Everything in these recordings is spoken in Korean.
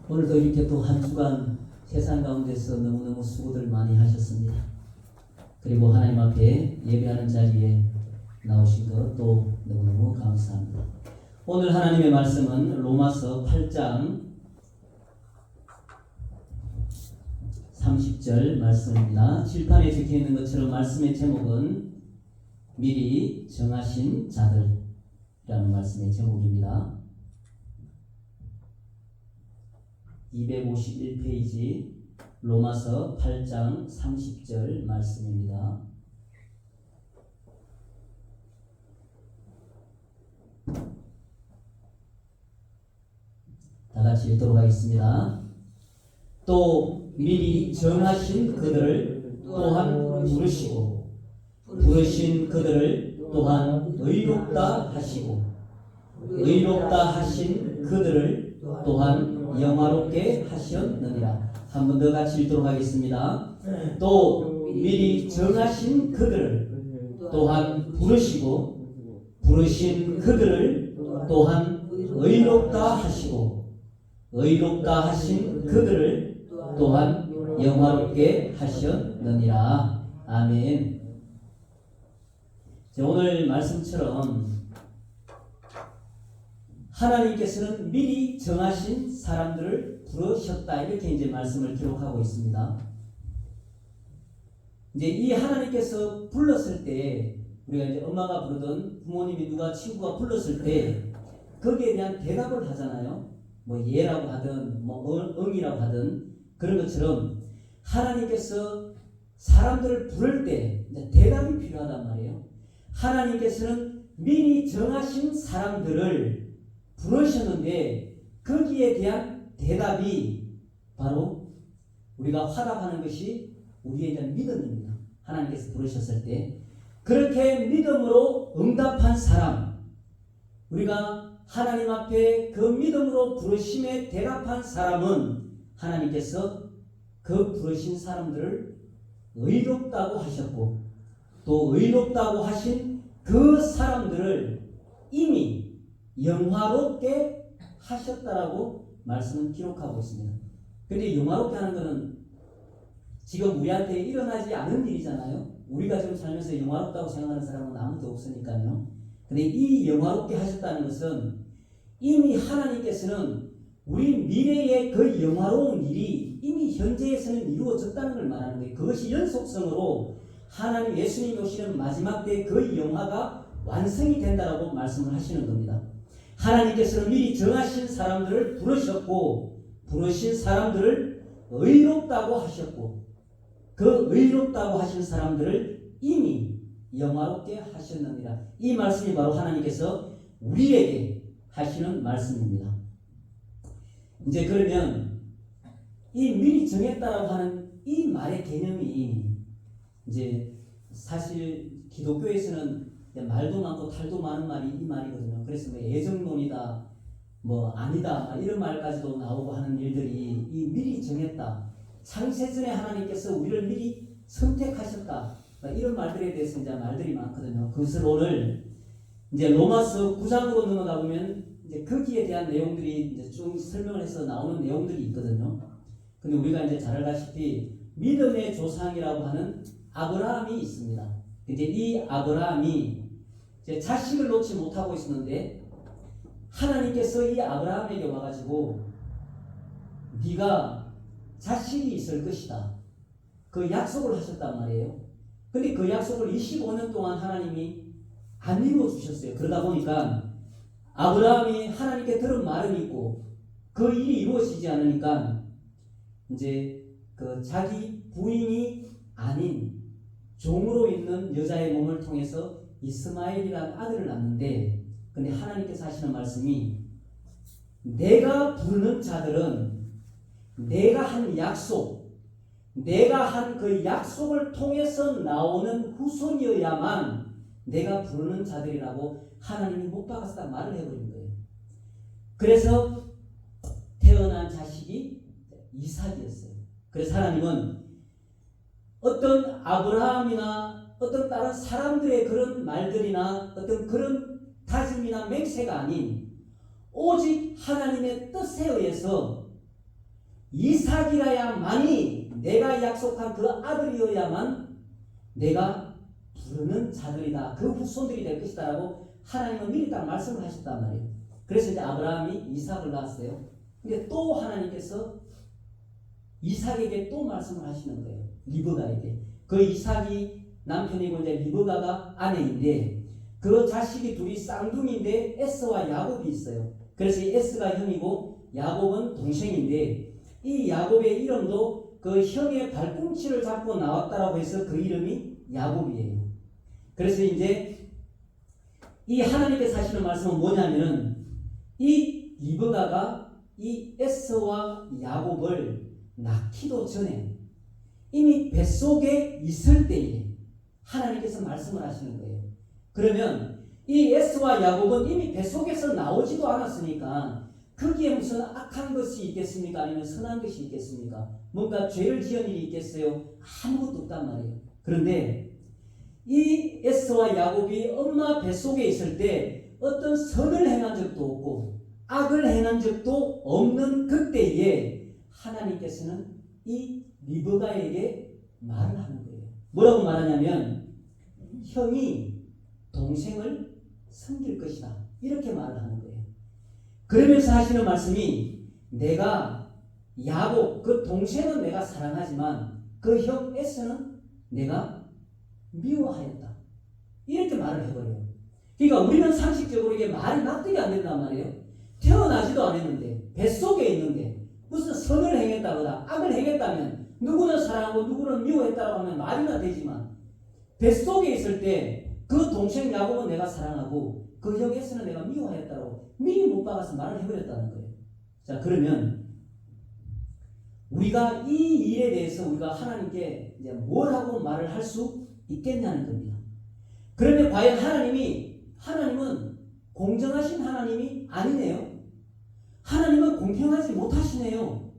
오늘도 이렇게 또 한 주간 세상 가운데서 너무너무 수고들 많이 하셨습니다. 그리고 하나님 앞에 예배하는 자리에 나오신 것 또 너무너무 감사합니다. 오늘 하나님의 말씀은 로마서 8장 30절 말씀입니다. 칠판에 적혀있는 것처럼 말씀의 제목은 미리 정하신 자들이라는 말씀의 제목입니다. 251페이지 로마서 8장 30절 말씀입니다. 다같이 읽도록 하겠습니다. 또 미리 정하신 그들을 또한 부르시고 부르신 그들을 또한 의롭다 하시고 의롭다 하신 그들을 또한 영화롭게 하셨느니라. 한 번 더 같이 읽도록 하겠습니다. 또 미리 정하신 그들을 또한 부르시고 부르신 그들을 또한 의롭다 하시고 의롭다 하신 그들을 또한 영화롭게 하셨느니라. 아멘. 오늘 말씀처럼 하나님께서는 미리 정하신 사람들을 부르셨다, 이렇게 이제 말씀을 기록하고 있습니다. 이제 이 하나님께서 불렀을 때, 우리가 이제 엄마가 부르든 부모님이 누가 친구가 불렀을 때 거기에 대한 대답을 하잖아요. 뭐 예라고 하든 뭐 응이라고 하든 그런 것처럼 하나님께서 사람들을 부를 때 대답이 필요하단 말이에요. 하나님께서는 미리 정하신 사람들을 부르셨는데 거기에 대한 대답이 바로 우리가 화답하는 것이 우리에 대한 믿음입니다. 하나님께서 부르셨을 때 그렇게 믿음으로 응답한 사람, 우리가 하나님 앞에 그 믿음으로 부르심에 대답한 사람은 하나님께서 그 부르신 사람들을 의롭다고 하셨고 또 의롭다고 하신 그 사람들을 이미 영화롭게 하셨다라고 말씀은 기록하고 있습니다. 근데 영화롭게 하는 것은 지금 우리한테 일어나지 않은 일이잖아요. 우리가 지금 살면서 영화롭다고 생각하는 사람은 아무도 없으니까요. 근데 이 영화롭게 하셨다는 것은 이미 하나님께서는 우리 미래의 그 영화로운 일이 이미 현재에서는 이루어졌다는 걸 말하는 거예요. 그것이 연속성으로 하나님 예수님이 오시는 마지막 때 그 영화가 완성이 된다라고 말씀을 하시는 겁니다. 하나님께서는 미리 정하신 사람들을 부르셨고 부르신 사람들을 의롭다고 하셨고 그 의롭다고 하신 사람들을 이미 영화롭게 하셨느니라. 이 말씀이 바로 하나님께서 우리에게 하시는 말씀입니다. 이제 그러면 이 미리 정했다라고 하는 이 말의 개념이 이제 사실 기독교에서는 말도 많고 탈도 많은 말이 이 말이거든요. 그래서 뭐 애정론이다, 뭐 아니다, 이런 말까지도 나오고 하는 일들이 이 미리 정했다, 창세전에 하나님께서 우리를 미리 선택하셨다, 이런 말들에 대해서 이제 말들이 많거든요. 그것을 오늘 이제 로마서 9장으로 넘어가 보면 이제 거기에 대한 내용들이 이제 쭉 설명을 해서 나오는 내용들이 있거든요. 근데 우리가 이제 잘 알다시피 믿음의 조상이라고 하는 아브라함이 있습니다. 이제 이 아브라함이 이제 자식을 놓지 못하고 있었는데 하나님께서 이 아브라함에게 와가지고 네가 자식이 있을 것이다, 그 약속을 하셨단 말이에요. 근데 그 약속을 25년 동안 하나님이 안 이루어 주셨어요. 그러다 보니까 아브라함이 하나님께 들은 말은 있고 그 일이 이루어지지 않으니까 이제 그 자기 부인이 아닌 종으로 있는 여자의 몸을 통해서 이스마엘이라는 아들을 낳는데, 근데 하나님께서 하시는 말씀이 내가 부르는 자들은 내가 한 약속, 내가 한 그 약속을 통해서 나오는 후손이어야만 내가 부르는 자들이라고 하나님이 못 박아서 말을 해버린 거예요. 그래서 태어난 자식이 이삭이었어요. 그래서 하나님은 어떤 아브라함이나 어떤 다른 사람들의 그런 말들이나 어떤 그런 다짐이나 맹세가 아닌 오직 하나님의 뜻에 의해서 이삭이라야만이 내가 약속한 그 아들이어야만 내가 부르는 자들이다. 그 후손들이 될 것이다 라고 하나님은 미리 딱 말씀을 하셨단 말이에요. 그래서 이제 아브라함이 이삭을 낳았어요. 근데 또 하나님께서 이삭에게 또 말씀을 하시는 거예요. 리브가에게. 그 이삭이 남편이고 이제 리브가가 아내인데 그 자식이 둘이 쌍둥이인데 에스와 야곱이 있어요. 그래서 이 에스가 형이고 야곱은 동생인데 이 야곱의 이름도 그 형의 발꿈치를 잡고 나왔다라고 해서 그 이름이 야곱이에요. 그래서 이제 이 하나님께서 하시는 말씀은 뭐냐면은 이 리브가가 이 에스와 야곱을 낳기도 전에 이미 뱃속에 있을 때에 하나님께서 말씀을 하시는 거예요. 그러면 이 에스와 야곱은 이미 뱃속에서 나오지도 않았으니까 거기에 무슨 악한 것이 있겠습니까? 아니면 선한 것이 있겠습니까? 뭔가 죄를 지은 일이 있겠어요? 아무것도 없단 말이에요. 그런데 이 에스와 야곱이 엄마 뱃속에 있을 때 어떤 선을 행한 적도 없고 악을 행한 적도 없는 그때에 하나님께서는 이 리브가에게 말을 하는 거예요. 뭐라고 말하냐면 형이 동생을 섬길 것이다. 이렇게 말을 하는 거예요. 그러면서 하시는 말씀이 내가 야곱 그 동생은 내가 사랑하지만 그 형 에스는 내가 미워하였다. 이렇게 말을 해버려요. 그러니까 우리는 상식적으로 이게 말이 납득이 안 된단 말이에요. 태어나지도 않았는데 뱃속에 있는데 무슨 선을 행했다거나 악을 행했다면 누구는 사랑하고 누구는 미워했다고 하면 말이나 되지만 뱃속에 있을 때 그 동생 야곱은 내가 사랑하고 그 형 에스는 내가 미워하였다고 미리 못 박아서 말을 해버렸다는 거예요. 자, 그러면 우리가 이 일에 대해서 우리가 하나님께 이제 뭘 하고 말을 할 수 있겠냐는 겁니다. 그러면 과연 하나님은 공정하신 하나님이 아니네요. 하나님은 공평하지 못하시네요.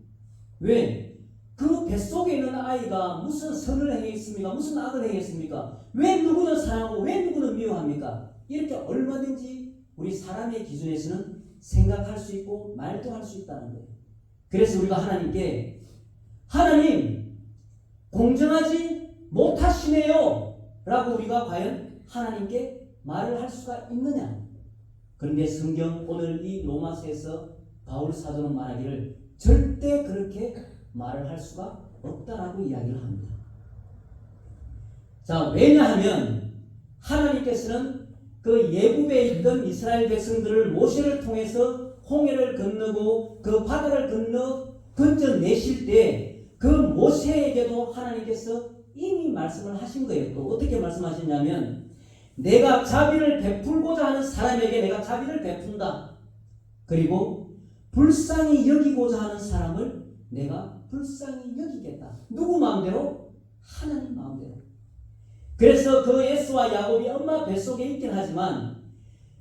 왜? 그 뱃속에 있는 아이가 무슨 선을 행했습니까? 무슨 악을 행했습니까? 왜 누구는 사랑하고 왜 누구는 미워합니까? 이렇게 얼마든지 우리 사람의 기준에서는 생각할 수 있고 말도 할 수 있다는 거예요. 그래서 우리가 하나님께 하나님 공정하지 못하시네요 라고 우리가 과연 하나님께 말을 할 수가 있느냐? 그런데 성경 오늘 이 로마서에서 바울 사도는 말하기를 절대 그렇게 말을 할 수가 없다라고 이야기를 합니다. 자, 왜냐하면 하나님께서는 그 예굽에 있던 이스라엘 백성들을 모세를 통해서 홍해를 건너고 그 바다를 건져내실 때 그 모세에게도 하나님께서 이미 말씀을 하신 거예요. 또 어떻게 말씀하셨냐면 내가 자비를 베풀고자 하는 사람에게 내가 자비를 베푼다. 그리고 불쌍히 여기고자 하는 사람을 내가 불쌍히 여기겠다. 누구 마음대로? 하나님 마음대로. 그래서 그 에스와 야곱이 엄마 뱃속에 있긴 하지만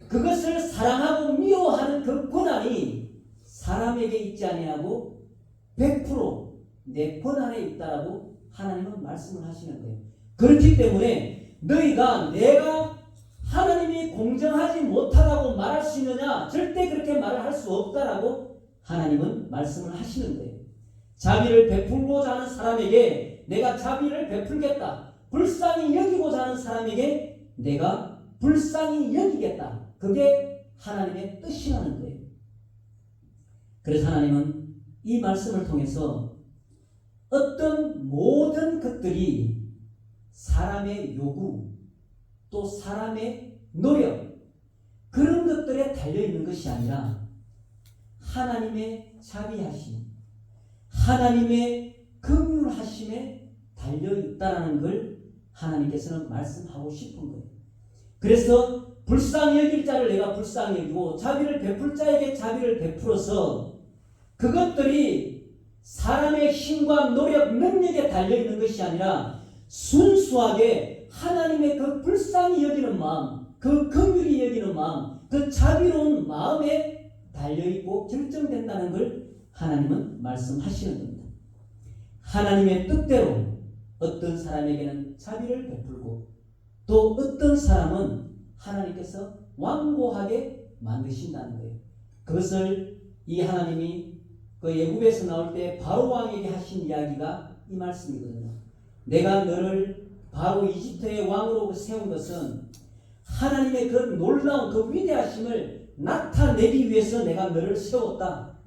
그것을 사랑하고 미워하는 그 권한이 사람에게 있지 아니하고 100% 내 권한에 있다라고 하나님은 말씀을 하시는 거예요. 그렇기 때문에 너희가 내가 하나님이 공정하지 못하다고 말할 수 있느냐? 절대 그렇게 말을 할 수 없다라고 하나님은 말씀을 하시는 거예요. 자비를 베풀고자 하는 사람에게 내가 자비를 베풀겠다. 불쌍히 여기고자 하는 사람에게 내가 불쌍히 여기겠다. 그게 하나님의 뜻이라는 거예요. 그래서 하나님은 이 말씀을 통해서 어떤 모든 것들이 사람의 요구 또 사람의 노력 그런 것들에 달려있는 것이 아니라 하나님의 자비하심 하나님의 긍휼하심에 달려있다라는 걸 하나님께서는 말씀하고 싶은 거예요. 그래서 불쌍히 여길 자를 내가 불쌍히 여기고 자비를 베풀 자에게 자비를 베풀어서 그것들이 사람의 힘과 노력, 능력에 달려있는 것이 아니라 순수하게 하나님의 그 불쌍히 여기는 마음, 그 긍휼히 여기는 마음, 그 자비로운 마음에 달려있고 결정된다는 걸 하나님은 말씀하시는 겁니다. 하나님의 뜻대로 어떤 사람에게는 자비를 베풀고 또 어떤 사람은 하나님께서 완고하게 만드신다는 거예요. 그것을 이 하나님이 그 애굽에서 나올 때 바로 왕에게 하신 이야기가 이 말씀이거든요. 내가 너를 바로 이집트의 왕으로 세운 것은 하나님의 그 놀라운 그 위대하심을 나타내기 위해서 내가 너를 세웠다.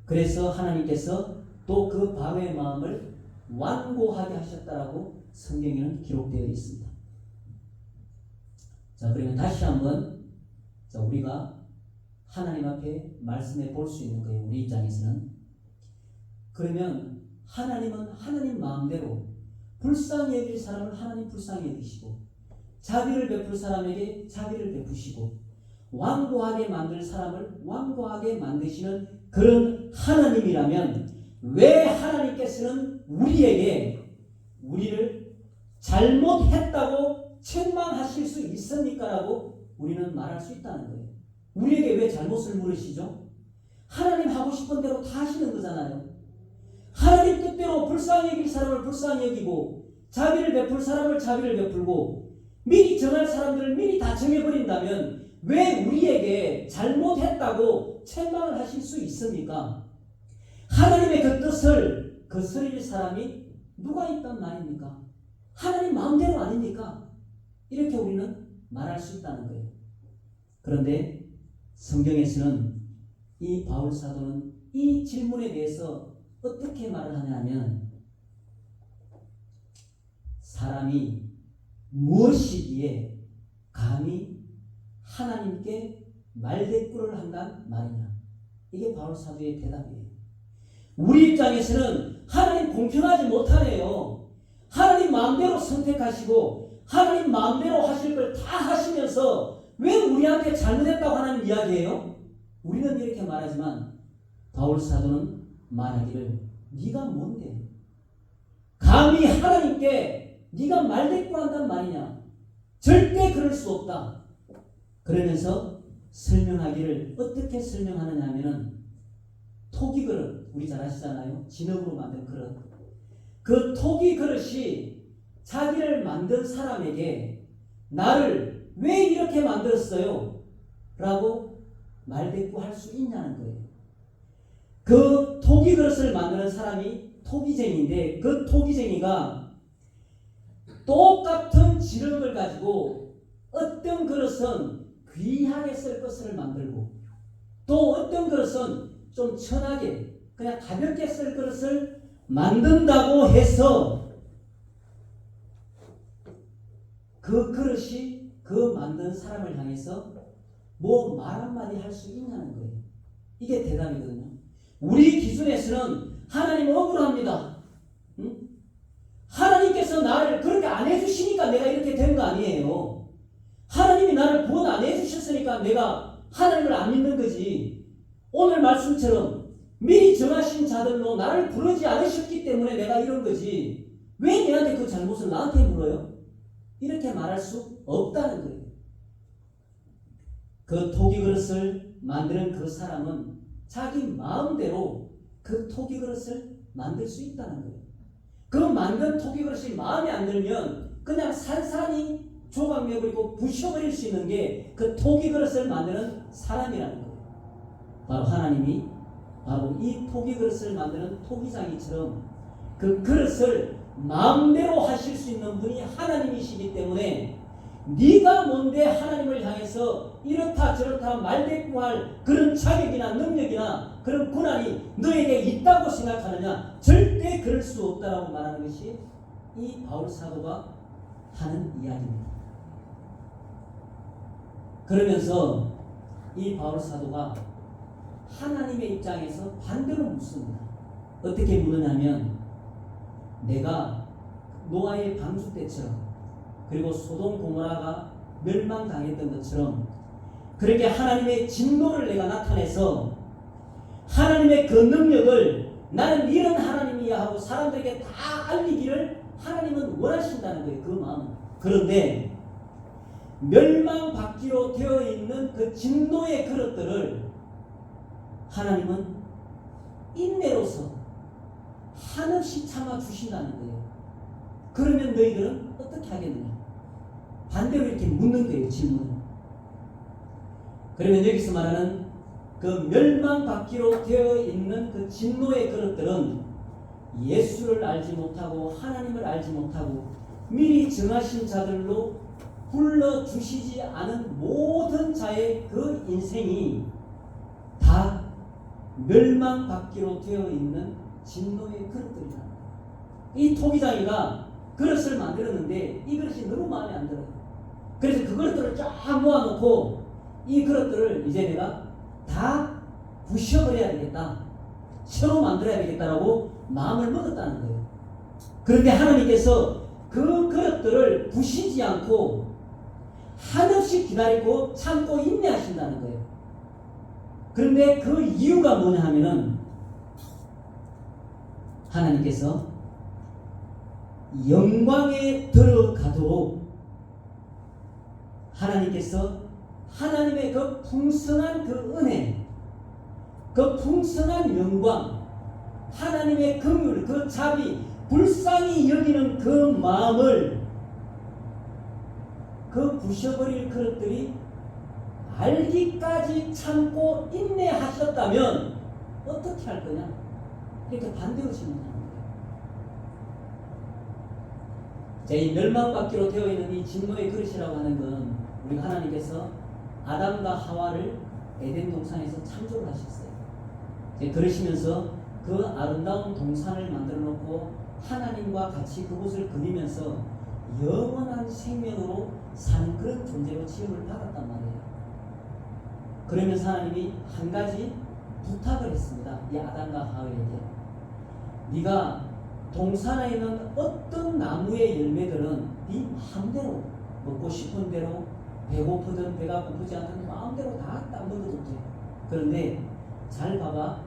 그래서 하나님께서 또 그 바로의 마음을 완고하게 하셨다라고 성경에는 기록되어 있습니다. 자, 그러면 다시 한번 우리가 하나님 앞에 말씀해 볼 수 있는 거예요. 우리 입장에서는. 그러면 하나님은 하나님 마음대로 불쌍히 여길 사람을 하나님 불쌍히 여기시고, 자비를 베풀 사람에게 자비를 베푸시고, 완고하게 만들 사람을 완고하게 만드시는 그런 하나님이라면 왜 하나님께서는 우리를 잘못했다고 책망하실 수 있습니까? 라고 우리는 말할 수 있다는 거예요. 우리에게 왜 잘못을 물으시죠? 하나님 하고 싶은 대로 다 하시는 거잖아요. 하나님 뜻대로 불쌍히 여길 사람을 불쌍히 여기고, 자비를 베풀 사람을 자비를 베풀고, 미리 정할 사람들을 미리 다 정해버린다면 왜 우리에게 잘못했다고 책망을 하실 수 있습니까? 하나님의 그 뜻을 거스릴 사람이 누가 있단 말입니까? 하나님 마음대로 아닙니까? 이렇게 우리는 말할 수 있다는 거예요. 그런데 성경에서는 이 바울 사도는 이 질문에 대해서 어떻게 말을 하냐면, 사람이 무엇이기에 감히 하나님께 말대꾸를 한단 말이냐. 이게 바울 사도의 대답이에요. 우리 입장에서는 하나님 공평하지 못하네요. 하나님 마음대로 선택하시고 하나님 마음대로 하실 걸 다 하시면서 왜 우리한테 잘못했다고 하나님 이야기해요? 우리는 이렇게 말하지만 바울 사도는 말하기를, 네가 뭔데? 감히 하나님께 네가 말대꾸한단 말이냐? 절대 그럴 수 없다. 그러면서 설명하기를 어떻게 설명하느냐 하면은, 토기 그릇, 우리 잘 아시잖아요. 진흙으로 만든 그릇. 그 토기 그릇이 자기를 만든 사람에게 나를 왜 이렇게 만들었어요? 라고 말대꾸할 수 있냐는 거예요. 그 토기 그릇을 만드는 사람이 토기쟁이인데, 그 토기쟁이가 똑같은 지름을 가지고 어떤 그릇은 귀하게 쓸 것을 만들고, 또 어떤 그릇은 좀 천하게 그냥 가볍게 쓸 그릇을 만든다고 해서 그 그릇이 그 만든 사람을 향해서 뭐 말 한마디 할 수 있냐는 거예요. 이게 대답이거든요. 우리 기준에서는 하나님 억울합니다. 응? 하나님께서 나를 그렇게 안 해주시니까 내가 이렇게 된 거 아니에요. 하나님이 나를 구원 안 해주셨으니까 내가 하나님을 안 믿는 거지. 오늘 말씀처럼 미리 정하신 자들로 나를 부르지 않으셨기 때문에 내가 이런 거지. 왜 내한테 그 잘못을 나한테 물어요? 이렇게 말할 수 없다는 거예요. 그 토기 그릇을 만드는 그 사람은 자기 마음대로 그 토기 그릇을 만들 수 있다는 거예요. 그 만든 토기 그릇이 마음에 안 들면 그냥 산산이 조각 내버리고 부셔버릴 수 있는 게 그 토기 그릇을 만드는 사람이라는 거예요. 바로 하나님이 바로 이 토기 그릇을 만드는 토기장이처럼 그 그릇을 마음대로 하실 수 있는 분이 하나님이시기 때문에, 네가 뭔데 하나님을 향해서 이렇다 저렇다 말대꾸할 그런 자격이나 능력이나 그런 권한이 너에게 있다고 생각하느냐? 절대 그럴 수 없다라고 말하는 것이 이 바울 사도가 하는 이야기입니다. 그러면서 이 바울 사도가 하나님의 입장에서 반대로 묻습니다. 어떻게 묻느냐면, 내가 노아의 방주 때처럼, 그리고 소돔 고모라가 멸망당했던 것처럼 그렇게 하나님의 진노를 내가 나타내서 하나님의 그 능력을 나는 이런 하나님이야 하고 사람들에게 다 알리기를 하나님은 원하신다는 거예요. 그 마음은. 그런데 멸망받기로 되어 있는 그 진노의 그릇들을 하나님은 인내로서 한없이 참아주신다는 거예요. 그러면 너희들은 어떻게 하겠느냐? 반대로 이렇게 묻는 거예요. 질문을. 그러면 여기서 말하는 그 멸망받기로 되어 있는 그 진노의 그릇들은 예수를 알지 못하고 하나님을 알지 못하고 미리 정하신 자들로 불러주시지 않은 모든 자의 그 인생이 다 멸망받기로 되어 있는 진노의 그릇들이다. 이 토기장이가 그릇을 만들었는데 이 그릇이 너무 마음에 안 들어요. 그래서 그 그릇들을 쫙 모아놓고 이 그릇들을 이제 내가 다 부셔버려야 되겠다, 새로 만들어야 되겠다라고 마음을 먹었다는 거예요. 그런데 하나님께서 그 그릇들을 부시지 않고 한없이 기다리고 참고 인내하신다는 거예요. 그런데 그 이유가 뭐냐 하면은 하나님께서 영광에 들어가도록 하나님께서 하나님의 그 풍성한 그 은혜, 그 풍성한 영광, 하나님의 긍휼, 그 자비, 불쌍히 여기는 그 마음을 그 부셔버릴 그릇들이 알기까지 참고 인내하셨다면 어떻게 할 거냐? 이렇게 반대로 질문하는 거예요. 자, 이 멸망받기로 되어 있는 이 진노의 그릇이라고 하는 건 우리 하나님께서 아담과 하와를 에덴 동산에서 창조를 하셨어요. 그러시면서 그 아름다운 동산을 만들어 놓고 하나님과 같이 그곳을 그리면서 영원한 생명으로 사는 그런 존재로 지음을 받았단 말이에요. 그러면서 하나님이 한 가지 부탁을 했습니다. 이 아담과 하와에게. 네가 동산에 있는 어떤 나무의 열매들은 네 마음대로 먹고 싶은 대로, 배고프든 배가 고프지 않든 마음대로 다 먹어도 돼. 그런데 잘 봐봐.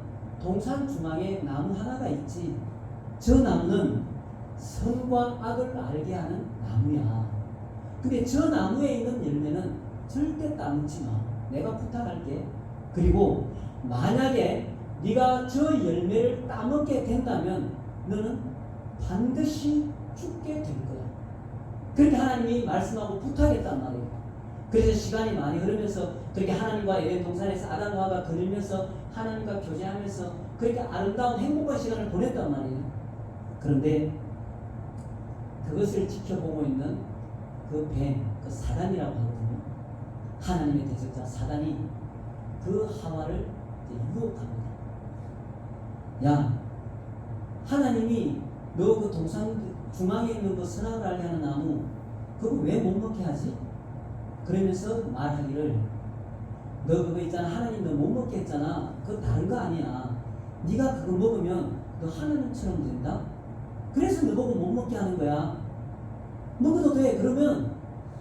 동산 중앙에 나무 하나가 있지. 저 나무는 선과 악을 알게 하는 나무야. 근데 저 나무에 있는 열매는 절대 따먹지 마. 내가 부탁할게. 그리고 만약에 네가 저 열매를 따먹게 된다면 너는 반드시 죽게 될 거야. 그렇게 하나님이 말씀하고 부탁했단 말이에요. 그래서 시간이 많이 흐르면서 그렇게 하나님과 에덴 동산에서 아담과 하와가 그리면서 하나님과 교제하면서 그렇게 아름다운 행복한 시간을 보냈단 말이에요. 그런데 그것을 지켜보고 있는 그 뱀, 그 사단이라고 하거든요. 하나님의 대적자 사단이 그 하와를 유혹합니다. 야, 하나님이 너 그 동산 중앙에 있는 그 선악을 알게 하는 나무 그거 왜 못 먹게 하지? 그러면서 말하기를 너 그거 있잖아, 하나님 너 못 먹게 했잖아. 그거 다른 거 아니야. 네가 그거 먹으면 너 하나님처럼 된다. 그래서 너 보고 못 먹게 하는 거야. 먹어도 돼. 그러면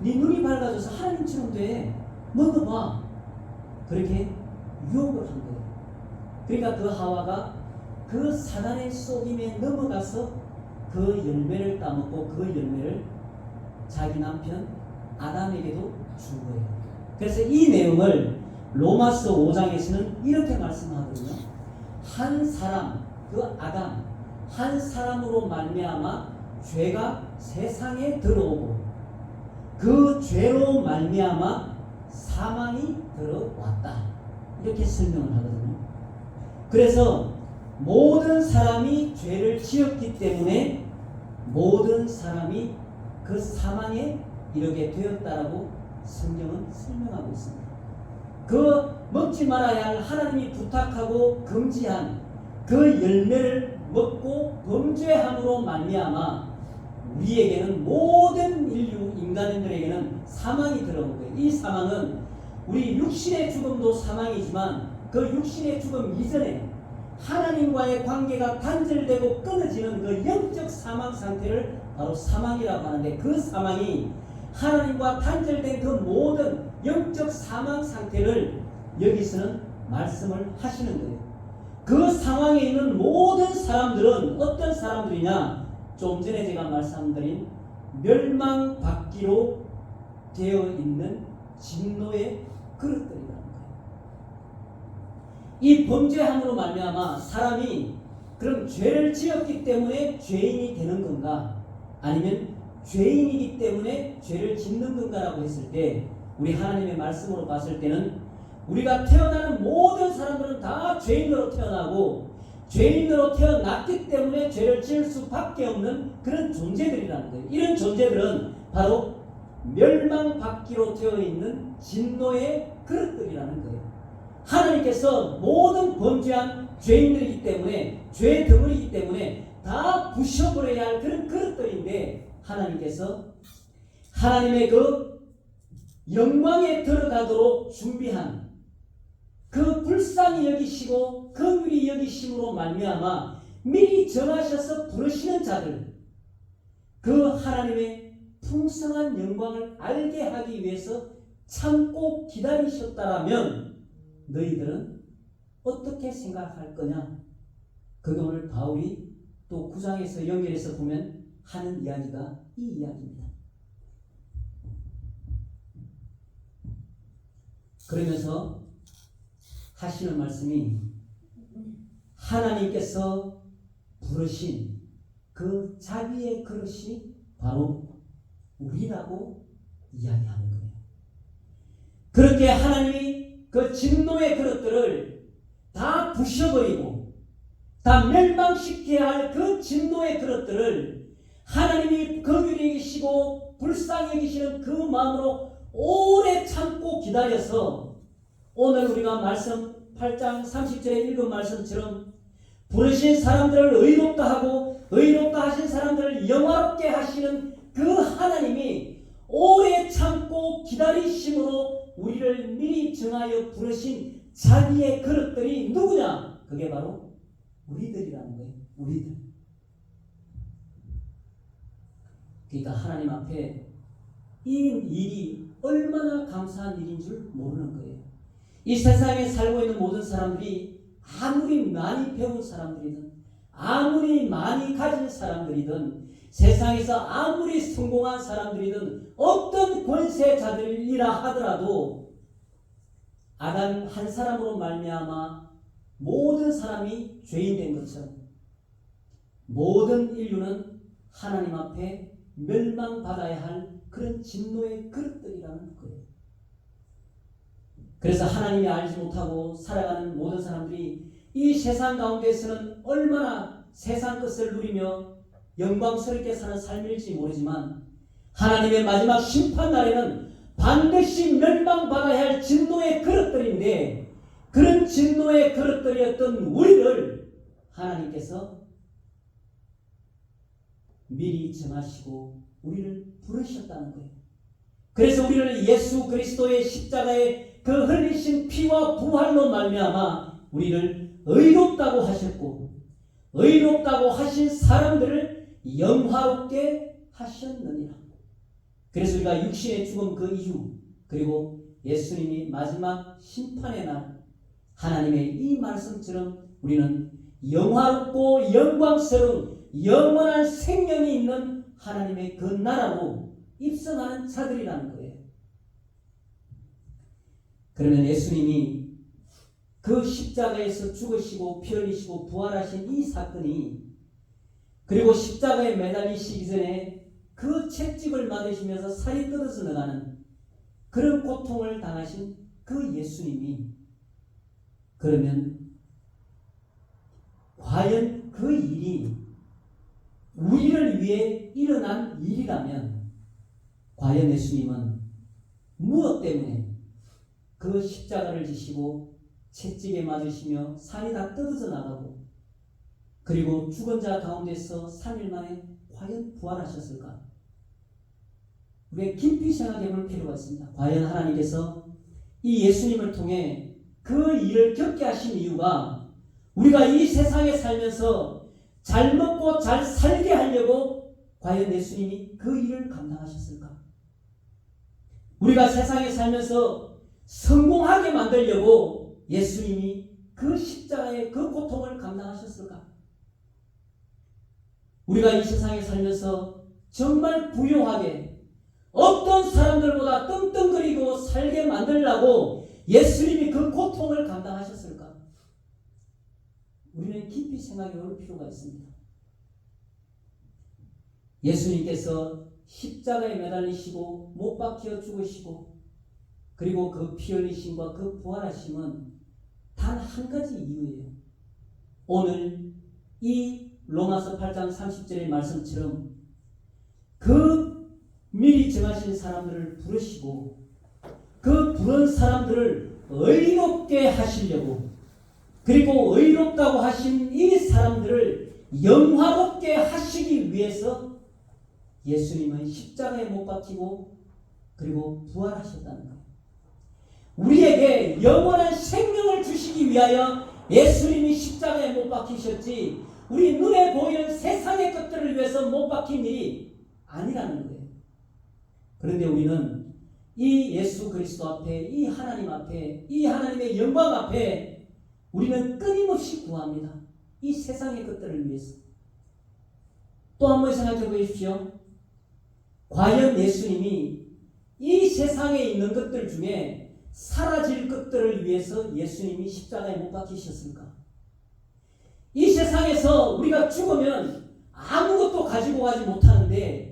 네 눈이 밝아져서 하나님처럼 돼. 먹어봐. 그렇게 유혹을 한 거예요. 그러니까 그 하와가 그 사단의 속임에 넘어가서 그 열매를 따먹고 그 열매를 자기 남편 아담에게도 준 거예요. 그래서 이 내용을 로마서 5장에서는 이렇게 말씀하거든요. 한 사람, 그 아담, 한 사람으로 말미암아 죄가 세상에 들어오고 그 죄로 말미암아 사망이 들어왔다. 이렇게 설명을 하거든요. 그래서 모든 사람이 죄를 지었기 때문에 모든 사람이 그 사망에 이르게 되었다라고 성경은 설명하고 있습니다. 그 먹지 말아야 할 하나님이 부탁하고 금지한 그 열매를 먹고 범죄함으로 말미암아 우리에게는 모든 인류 인간들에게는 사망이 들어온 거예요. 이 사망은 우리 육신의 죽음도 사망이지만 그 육신의 죽음 이전에 하나님과의 관계가 단절되고 끊어지는 그 영적 사망 상태를 바로 사망이라고 하는데 그 사망이 하나님과 단절된 그 모든 영적 사망 상태를 여기서는 말씀을 하시는 거예요. 그 상황에 있는 모든 사람들은 어떤 사람들이냐? 좀 전에 제가 말씀드린 멸망받기로 되어 있는 진노의 그릇들이라는 거예요. 이 범죄함으로 말미암아 사람이 그럼 죄를 지었기 때문에 죄인이 되는 건가? 아니면 죄인이기 때문에 죄를 짓는 건가라고 했을 때 우리 하나님의 말씀으로 봤을 때는 우리가 태어나는 모든 사람들은 다 죄인으로 태어나고 죄인으로 태어났기 때문에 죄를 지을 수밖에 없는 그런 존재들이라는 거예요. 이런 존재들은 바로 멸망받기로 되어 있는 진노의 그릇들이라는 거예요. 하나님께서 모든 범죄한 죄인들이기 때문에 죄 덩어리이기 때문에 다 부셔버려야 할 그런 그릇들인데 하나님께서 하나님의 그 영광에 들어가도록 준비한 그 불쌍히 여기시고 긍휼히 여기심으로 말미암아 미리 정하셔서 부르시는 자들, 그 하나님의 풍성한 영광을 알게 하기 위해서 참고 기다리셨다라면 너희들은 어떻게 생각할 거냐? 그게 오늘 바울이 또 9장에서 연결해서 보면 하는 이야기가 이 이야기입니다. 그러면서 하시는 말씀이 하나님께서 부르신 그 자비의 그릇이 바로 우리라고 이야기하는 거예요. 그렇게 하나님이 그 진노의 그릇들을 다 부셔버리고 다 멸망시켜야 할 그 진노의 그릇들을 하나님이 긍휼히 여기시고 불쌍히 여기시는 그 마음으로 오래 참고 기다려서 오늘 우리가 말씀 8장 30절에 읽은 말씀처럼 부르신 사람들을 의롭다 하고 의롭다 하신 사람들을 영화롭게 하시는 그 하나님이 오래 참고 기다리심으로 우리를 미리 정하여 부르신 자기의 그릇들이 누구냐? 그게 바로 우리들이라는 거예요. 우리들. 그러니까 하나님 앞에 이 일이 얼마나 감사한 일인 줄 모르는 거예요. 이 세상에 살고 있는 모든 사람들이 아무리 많이 배운 사람들이든 아무리 많이 가진 사람들이든 세상에서 아무리 성공한 사람들이든 어떤 권세자들이라 하더라도 아담 한 사람으로 말미암아 모든 사람이 죄인 된 것처럼 모든 인류는 하나님 앞에 멸망받아야 할 그런 진노의 그릇들이라는 거예요. 그래서 하나님이 알지 못하고 살아가는 모든 사람들이 이 세상 가운데서는 얼마나 세상 것을 누리며 영광스럽게 사는 삶일지 모르지만 하나님의 마지막 심판날에는 반드시 멸망받아야 할 진노의 그릇들인데 그런 진노의 그릇들이었던 우리를 하나님께서 미리 정하시고 우리를 부르셨다는 거예요. 그래서 우리를 예수 그리스도의 십자가의 그 흘리신 피와 부활로 말미암아 우리를 의롭다고 하셨고 의롭다고 하신 사람들을 영화롭게 하셨느니라. 그래서 우리가 육신의 죽음 그 이후 그리고 예수님이 마지막 심판의 날 하나님의 이 말씀처럼 우리는 영화롭고 영광스러운 영원한 생명이 있는 하나님의 그 나라로 입성하는 자들이라는 거예요. 그러면 예수님이 그 십자가에서 죽으시고 피 흘리시고 부활하신 이 사건이 그리고 십자가에 매달리시기 전에 그 채찍을 맞으시면서 살이 뜯어져 나가는 그런 고통을 당하신 그 예수님이 그러면 과연 그 일이 우리를 위해 일어난 일이라면 과연 예수님은 무엇 때문에 그 십자가를 지시고 채찍에 맞으시며 살이 다 뜯어져 나가고 그리고 죽은 자 가운데서 3일 만에 과연 부활하셨을까? 우리가 깊이 생각해 볼 필요가 있습니다. 과연 하나님께서 이 예수님을 통해 그 일을 겪게 하신 이유가 우리가 이 세상에 살면서 잘 먹고 잘 살게 하려고 과연 예수님이 그 일을 감당하셨을까? 우리가 세상에 살면서 성공하게 만들려고 예수님이 그 십자가의 그 고통을 감당하셨을까? 우리가 이 세상에 살면서 정말 부유하게 어떤 사람들보다 떵떵거리고 살게 만들려고 예수님이 그 고통을 감당하셨을까? 우리는 깊이 생각해 볼 필요가 있습니다. 예수님께서 십자가에 매달리시고 못 박혀 죽으시고 그리고 그 피 흘리심과 그 부활하심은 단 한 가지 이유예요. 오늘 이 로마서 8장 30절의 말씀처럼 그 미리 정하신 사람들을 부르시고 그 부른 사람들을 의롭게 하시려고, 그리고 의롭다고 하신 이 사람들을 영화롭게 하시기 위해서 예수님은 십자가에 못 박히고 그리고 부활하셨다는 거예요. 우리에게 영원한 생명을 주시기 위하여 예수님이 십자가에 못 박히셨지, 우리 눈에 보이는 세상의 것들을 위해서 못 박힌 일이 아니라는 거예요. 그런데 우리는 이 예수 그리스도 앞에, 이 하나님 앞에, 이 하나님의 영광 앞에 우리는 끊임없이 구합니다. 이 세상의 것들을 위해서. 또 한 번 생각해 보십시오. 과연 예수님이 이 세상에 있는 것들 중에 사라질 것들을 위해서 예수님이 십자가에 못 박히셨을까? 이 세상에서 우리가 죽으면 아무것도 가지고 가지 못하는데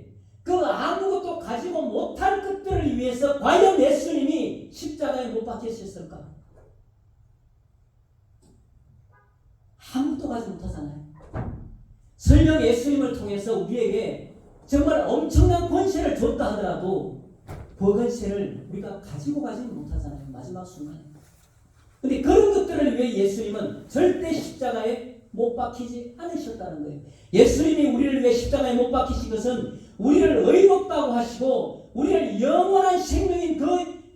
그 아무것도 가지고 못할 것들을 위해서 과연 예수님이 십자가에 못 박히셨을까? 아무것도 가지 못하잖아요. 설령 예수님을 통해서 우리에게 정말 엄청난 권세를 줬다 하더라도 그 권세를 우리가 가지고 가지는 못하잖아요. 마지막 순간에. 근데 그런 것들을 위해 예수님은 절대 십자가에 못 박히지 않으셨다는 거예요. 예수님이 우리를 위해 십자가에 못 박히신 것은 우리를 의롭다고 하시고 우리를 영원한 생명인 그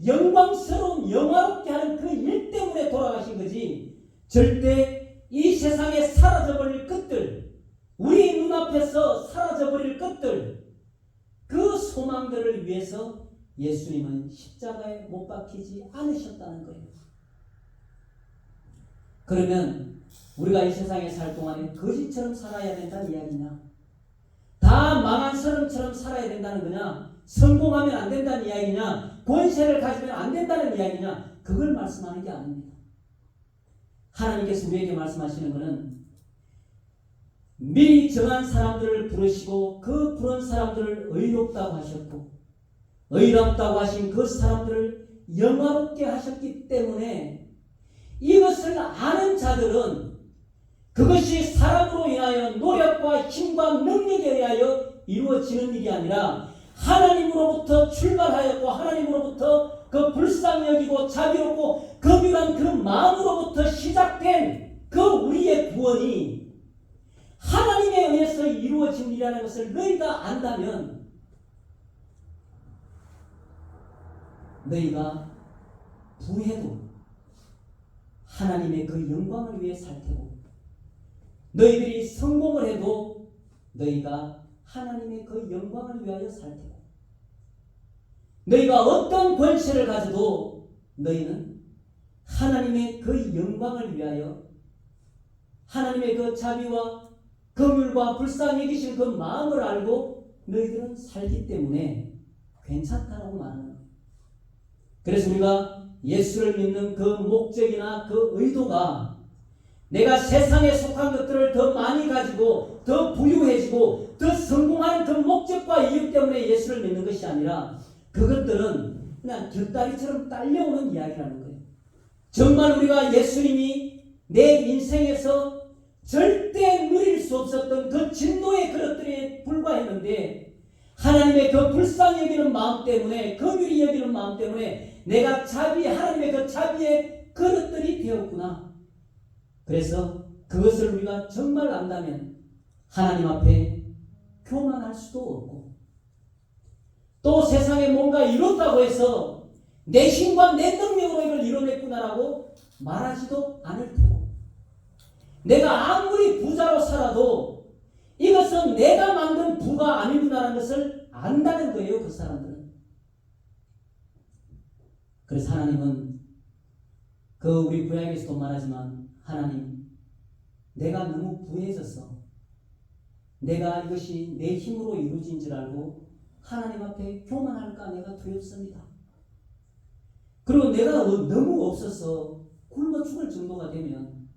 영광스러운 영화롭게 하는 그 일 때문에 돌아가신 거지, 절대 이 세상에 사라져버릴 것들, 우리 눈앞에서 사라져버릴 것들, 그 소망들을 위해서 예수님은 십자가에 못 박히지 않으셨다는 거예요. 그러면 우리가 이 세상에 살 동안에 거지처럼 살아야 된다는 이야기냐? 다 망한 사람처럼 살아야 된다는 거냐? 성공하면 안 된다는 이야기냐? 권세를 가지면 안 된다는 이야기냐? 그걸 말씀하는 게 아닙니다. 하나님께서 우리에게 말씀하시는 것은 미리 정한 사람들을 부르시고 그 부른 사람들을 의롭다고 하셨고 의롭다고 하신 그 사람들을 영화롭게 하셨기 때문에 이것을 아는 자들은 그것이 사람으로 인하여 노력과 힘과 능력에 의하여 이루어지는 일이 아니라 하나님으로부터 출발하였고 하나님으로부터 그 불쌍히 여기고 자비롭고 긍휼한 그 마음으로부터 시작된 그 우리의 구원이 하나님에 의해서 이루어진 일이라는 것을 너희가 안다면 너희가 부해도 하나님의 그 영광을 위해 살 테고 너희들이 성공을 해도 너희가 하나님의 그 영광을 위하여 살 테고 너희가 어떤 권세를 가져도 너희는 하나님의 그 영광을 위하여 하나님의 그 자비와 긍휼과 불쌍히 여기신 그 마음을 알고 너희들은 살기 때문에 괜찮다라고 말하는 거예요. 그래서 우리가 예수를 믿는 그 목적이나 그 의도가 내가 세상에 속한 것들을 더 많이 가지고 더 부유해지고 더 성공하는 그 목적과 이유 때문에 예수를 믿는 것이 아니라 그것들은 그냥 곁다리처럼 딸려오는 이야기라는 거예요. 정말 우리가 예수님이 내 인생에서 절대 누릴 수 없었던 그 진노의 그릇들에 불과했는데 하나님의 그 불쌍히 여기는 마음 때문에 긍휼히 여기는 마음 때문에 내가 하나님의 그 자비의 그릇들이 되었구나. 그래서 그것을 우리가 정말 안다면 하나님 앞에 교만할 수도 없고 또 세상에 뭔가 이뤘다고 해서 내 힘과 내 능력으로 이걸 이뤄냈구나라고 말하지도 않을 테고 내가 아무리 부자로 살아도 이것은 내가 만든 부가 아니구나라는 것을 안다는 거예요. 그 사람들은. 그래서 하나님은 그 우리 구약에서도 말하지만 하나님 내가 너무 부해져서 내가 이것이 내 힘으로 이루어진 줄 알고 하나님 앞에 교만할까 내가 두렵습니다. 그리고 내가 너무 없어서 굶어 죽을 정도가 되면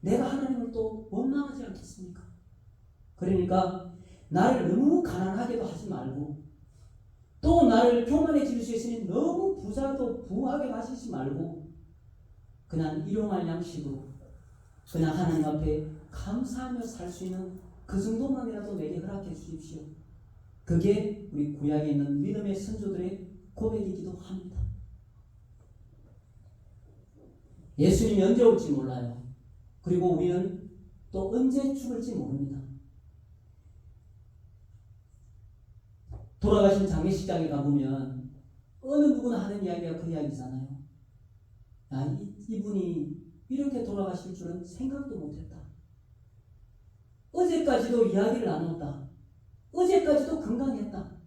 내가 하나님을 또 원망하지 않겠습니까? 그러니까 나를 너무 가난하게도 하지 말고 또 나를 교만해질 수 있으니 너무 부자도 부하게 가시지 말고 그냥 일용할 양식으로 그냥 하나님 앞에 감사하며 살 수 있는 그 정도만이라도 내게 허락해 주십시오. 그게 우리 구약에 있는 믿음의 선조들의 고백이기도 합니다. 예수님이 언제 올지 몰라요. 그리고 우리는 또 언제 죽을지 모릅니다. 돌아가신 장례식장에 가보면 어느 누구나 하는 이야기가 그 이야기잖아요. 이분이 이렇게 돌아가실 줄은 생각도 못했다. 어제까지도 이야기를 나눴다. 어제까지도 건강했다.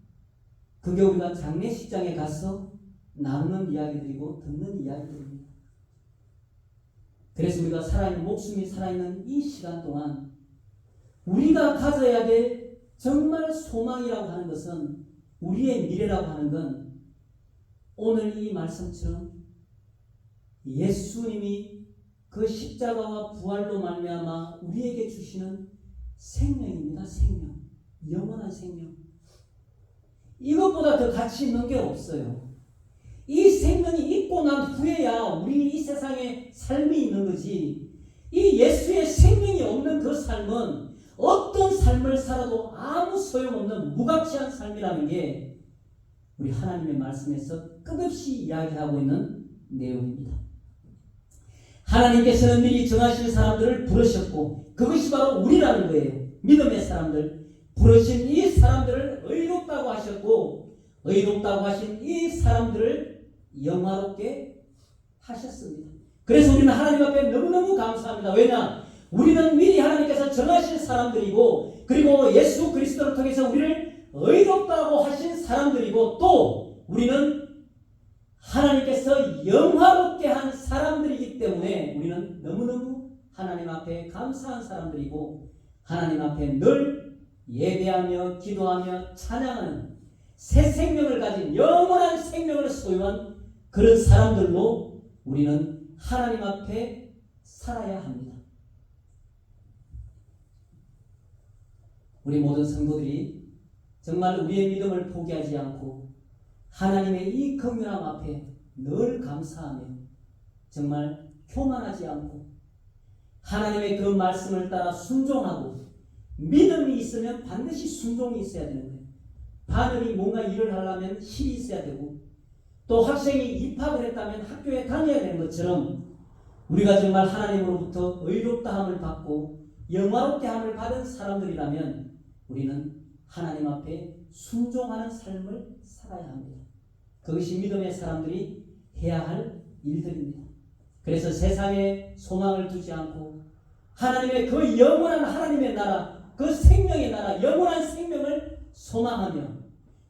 그게 우리가 장례식장에 가서 나누는 이야기들이고 듣는 이야기들입니다. 그래서 우리가 살아있는 목숨이 살아있는 이 시간 동안 우리가 가져야 될 정말 소망이라고 하는 것은 우리의 미래라고 하는 건 오늘 이 말씀처럼 예수님이 그 십자가와 부활로 말미암아 우리에게 주시는 생명입니다. 생명. 영원한 생명. 이것보다 더 가치 있는 게 없어요. 이 생명이 있고 난 후에야 우리 이 세상에 삶이 있는 거지. 이 예수의 생명이 없는 그 삶은 어떤 삶을 살아도 아무 소용없는 무가치한 삶이라는 게 우리 하나님의 말씀에서 끝없이 이야기하고 있는 내용입니다. 하나님께서는 미리 정하신 사람들을 부르셨고 그것이 바로 우리라는 거예요. 믿음의 사람들. 부르신 이 사람들을 의롭다고 하셨고 의롭다고 하신 이 사람들을 영화롭게 하셨습니다. 그래서 우리는 하나님 앞에 너무너무 감사합니다. 왜냐? 우리는 미리 하나님께서 정하신 사람들이고 그리고 예수 그리스도를 통해서 우리를 의롭다고 하신 사람들이고 또 우리는 하나님께서 영화롭게 한 사람들이기 때문에 우리는 너무너무 하나님 앞에 감사한 사람들이고 하나님 앞에 늘 예배하며 기도하며 찬양하는 새 생명을 가진 영원한 생명을 소유한 그런 사람들로 우리는 하나님 앞에 살아야 합니다. 우리 모든 성도들이 정말 우리의 믿음을 포기하지 않고 하나님의 이 긍휼함 앞에 늘 감사하며 정말 교만하지 않고 하나님의 그 말씀을 따라 순종하고 믿음이 있으면 반드시 순종이 있어야 되는 거예요. 바늘이 뭔가 일을 하려면 힘이 있어야 되고 또 학생이 입학을 했다면 학교에 다녀야 되는 것처럼 우리가 정말 하나님으로부터 의롭다함을 받고 영화롭게 함을 받은 사람들이라면 우리는 하나님 앞에 순종하는 삶을 살아야 합니다. 그것이 믿음의 사람들이 해야 할 일들입니다. 그래서 세상에 소망을 두지 않고 하나님의 그 영원한 하나님의 나라, 그 생명의 나라, 영원한 생명을 소망하며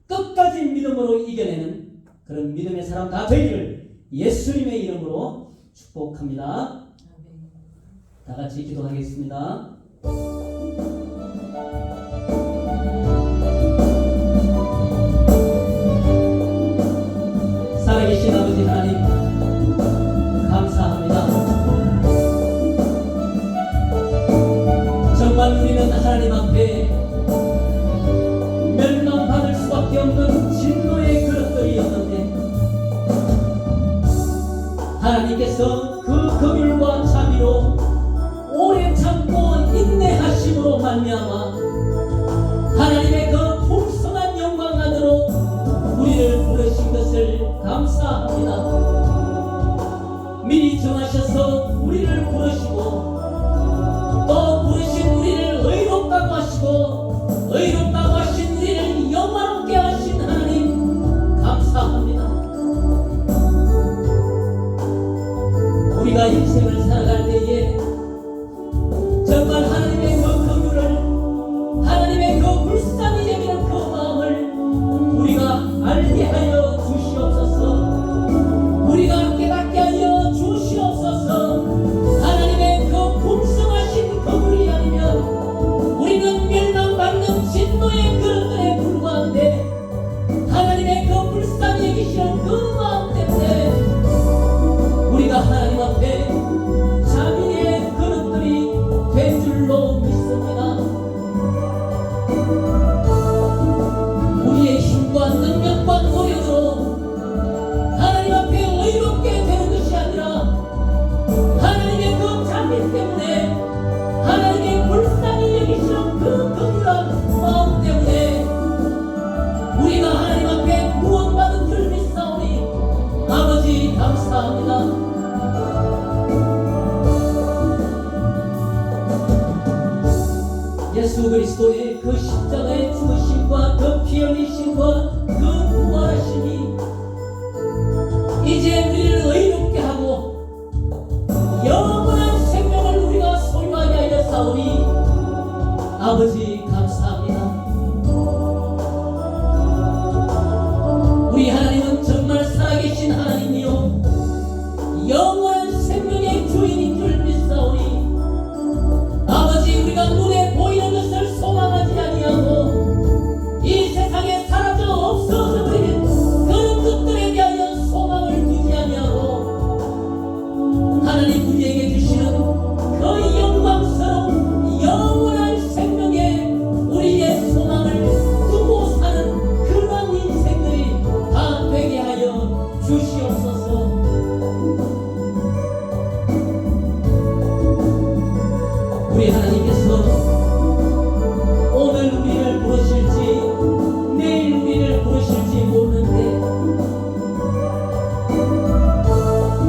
끝까지 믿음으로 이겨내는 그런 믿음의 사람 다 되기를 예수님의 이름으로 축복합니다. 다 같이 기도하겠습니다. 살아계신 아버지 하나님 감사합니다. 정말 우리는 하나님 앞에 멸망받을 수밖에 없는 진노의 그릇들이었는데 하나님께서 그 긍휼과 자비로 오래 참고 인내하심으로 말미암아 하나님의 그 풍성한 영광 안으로 우리를 부르신 것을 감사합니다. 미리 정하셔서 우리를 부르시고 또 부르신 우리를 의롭다고 하시고 의롭다고 하신 우리를 영화롭게 하신 하나님 감사합니다. 우리가 인생을 살아갈 때에 정말 하나님의 그 긍휼을 하나님의 그 불쌍히 여기는 그 마음을 우리가 알게 하여 주시옵소서. 우리가 깨닫게 하여 주시옵소서. 하나님의 그 풍성하신 긍휼이 아니면 우리는 멸망받는 진노의 그릇들에 불과한데 하나님의 그 불쌍히 여기시는 그 마음 때문에 우리가 하나님 앞에 예수 그리스도의 그 십자가의 죽으심과 그 피 흘리심과 그 부활하심이 이제 우리를 의롭게 하고 영원한 생명을 우리가 소유하게 하여 싸우니 아버지 감사합니다. 우리 하나님은 정말 살아계신 하나님이요 영원한 생명의 주인인 줄 믿사오니 아버지 우리가 눈에 보이는 것을 소망하지 아니하고 이 세상에 사라져 없어져 버리는 그런 것들에 대하여 소망을 두지 아니하고 하나님 우리에게 주시는 그 영광스러운 영원한 생명에 우리의 소망을 두고 사는 그런 인생들이 다 되게 하여 주시옵소서. 우리 하나님께서 오늘 우리를 부르실지 내일 우리를 부르실지 모르는데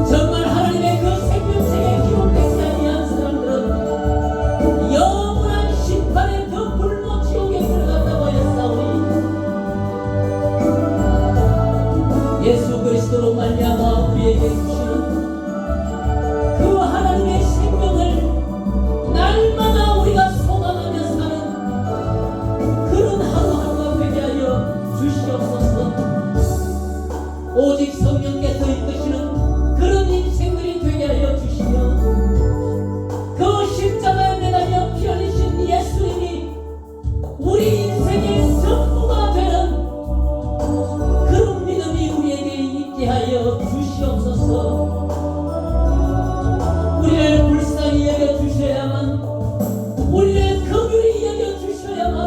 정말 하나님의 그 생명책에 기록되지 아니한 사람들은 영원한 심판의 그 불모 지옥에 들어간다고 하였사오니 예수 그리스도로 말미암아 우리에게 주시는 그 하나님의 생명을 날마다 우리가 소망하며 사는 그런 하루하루가 되게 하여 주시옵소서. 오직 성령께서 이끄시는 그런 인생들이 되게 하여 주시며 그 십자가에 매달려 피 흘리신 예수님이 우리 인생의 전부가 되는 그런 믿음이 우리에게 있게 하여 주시옵소서. 우리를 불쌍히 여겨 주셔야만 우리를 긍휼히 여겨 주셔야만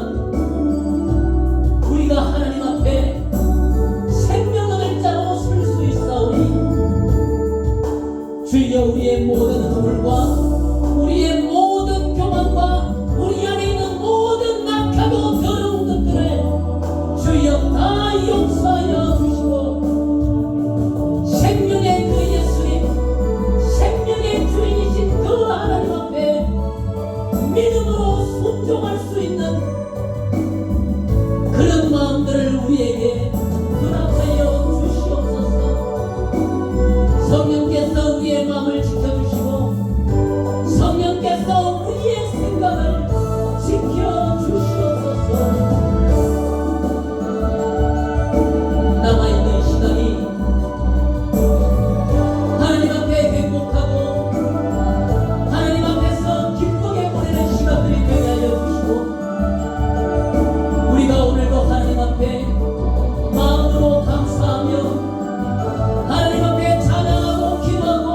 우리가 하나님 앞에 생명 얻을 자로 설 수 있사오니 주여 우리의 모든 허물과 우리의 모든 교만과 우리 안에 있는 모든 낙하고 더러운 것들을 주여 다 용서하여 주시고 생명의 그 예수님 생명의 주인이신 그 하나님 앞에 믿음으로 순종할 수 있는 그런 마음들을 우리에게 허락하여 주시옵소서. 성령께서 우리의 마음을 지켜주시고 성령께서 우리의 생각을 지켜주시옵소서. 남아있는 시간이 하나님 앞에 행복하고 하나님 앞에서 기쁘게 보내는 시간들이 되게 하여 주시고 우리가 오늘도 하나님 앞에 마음으로 감사하며 하나님 앞에 찬양하고 기도하고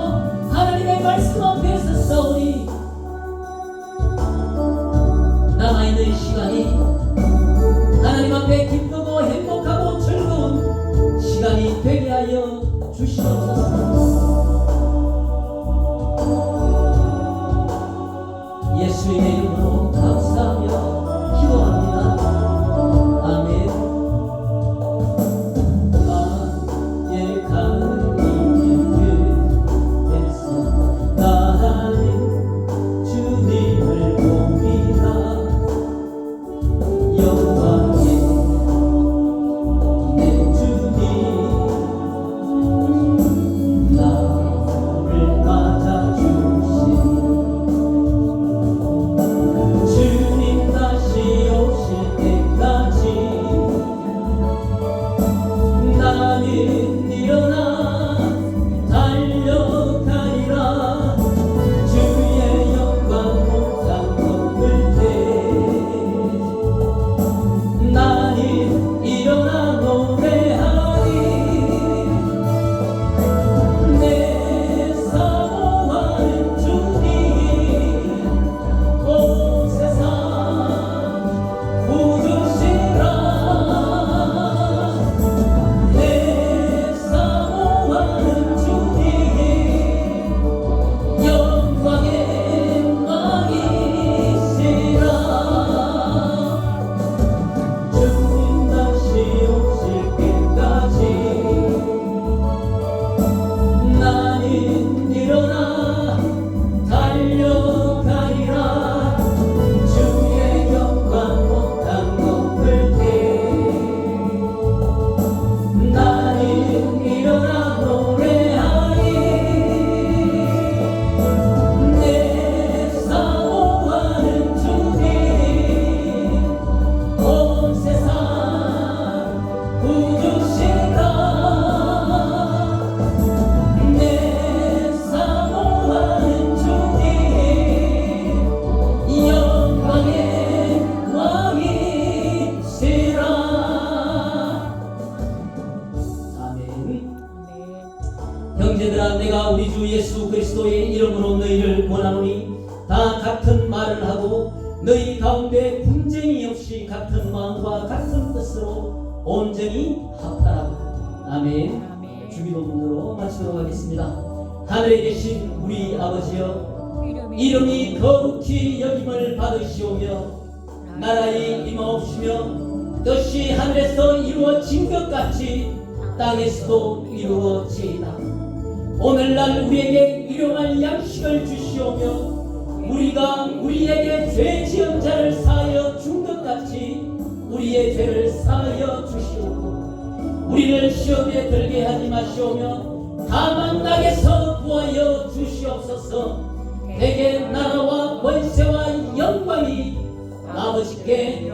하나님의 말씀 앞에 서싸우니 남아있는 시간이 하나님 앞에 기쁘고 행복하고 즐거운 시간이 되게 하여 주시옵소서. 예수의 이름으로 감사하며 기도합니다. 아멘. 가는 길에서 나는 주님을 봅니다. 영광의 내 주님 나를 맞아주신 너희 가운데 분쟁이 없이 같은 마음과 같은 뜻으로 온전히 합하라. 아멘. 아멘. 주기도문으로 마치도록 하겠습니다. 하늘에 계신 우리 아버지여, 이름이 거룩히 여김을 받으시오며 나라의 임하옵시며 뜻이 하늘에서 이루어진 것 같이 땅에서도 이루어지이다. 오늘날 우리에게 일용할 양식을 주시오며 우리가 우리에게 죄 지은 자를 사하여 준 것 같이 우리의 죄를 사하여 주시옵고 우리를 시험에 들게 하지 마시오며 다만 낙에서 구하여 주시옵소서. 대개 나라와 권세와 영광이 아버지께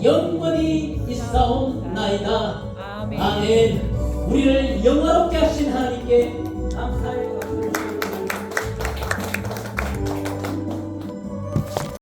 영원히 있사옵나이다. 아멘. 우리를 영화롭게 하신 하나님께